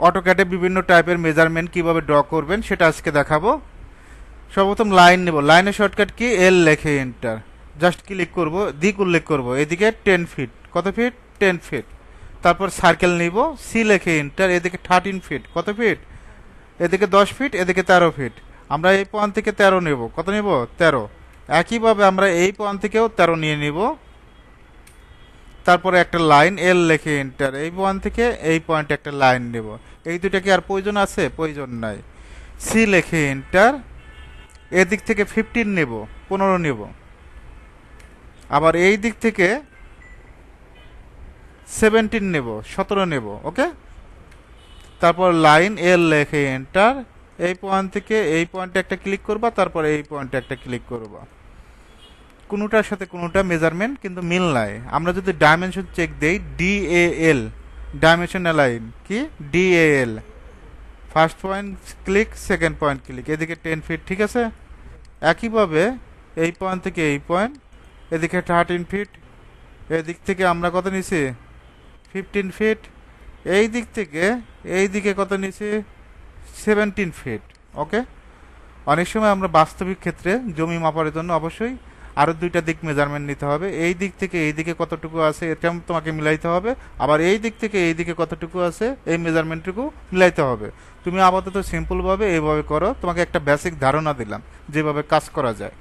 অটোক্যাডে বিভিন্ন টাইপের মেজারমেন্ট কিভাবে ড্র করবেন সেটা আজকে দেখাবো। সর্বপ্রথম লাইন নেব, লাইনের শর্টকাট কি, এল লেখে এন্টার, জাস্ট ক্লিক করব, দিক উল্লেখ করব, এদিকে 10 ফিট, কত ফিট, 10 ফিট। তারপর সার্কেল নিব, সি লেখে এন্টার, এদিকে 13 ফিট, কত ফিট, এদিকে 10 ফিট, এদিকে 13 ফিট। আমরা এই পয়েন্ট থেকে 13 নেব, কত নেব, 13। একইভাবে আমরা এই পয়েন্ট থেকেও 13 নিয়ে নিব। তারপরে একটা লাইন, এল লেখে এন্টার, এই পয়েন্ট থেকে এই পয়েন্টে একটা লাইন নেব। এই দুইটা কি আর প্রয়োজন আছে, প্রয়োজন নাই। সি লেখে এন্টার, এদিক থেকে 15 নেব, 15 নেব। আবার এই দিক থেকে 17 নেব, 17 নেব, ওকে। তারপর লাইন, এল লেখে এন্টার, এই পয়েন্ট থেকে এই পয়েন্টে একটা ক্লিক করবা, তারপর এই পয়েন্টে একটা ক্লিক করবা। কোনোটার সাথে কোনোটা মেজারমেন্ট কিন্তু মিল নাই। আমরা যদি ডাইমেনশন চেক দেই, ডিএএল, ডাইমেনশন লাইন কি, ডিএএল, first point click, second point click, এদিকে 10 ফিট, ঠিক আছে। একইভাবে এই পয়েন্ট থেকে এই পয়েন্ট, এদিকে 13 ফিট, এদিক থেকে আমরা কত নিছি, 15 ফিট, এই দিক থেকে এই দিকে কত নিছি, 17 ফিট, ওকে। অনেক সময় আমরা বাস্তবিক ক্ষেত্রে জমি মাপার জন্য অবশ্যই আরও দুইটা দিক মেজারমেন্ট নিতে হবে। এই দিক থেকে এই দিকে কতটুকু আছে এটা তোমাকে মিলাইতে হবে, আবার এই দিক থেকে এই দিকে কতটুকু আছে এই মেজারমেন্টটুকু মিলাইতে হবে। তুমি আপাতত সিম্পলভাবে এইভাবে করো, তোমাকে একটা বেসিক ধারণা দিলাম যেভাবে কাজ করা যায়।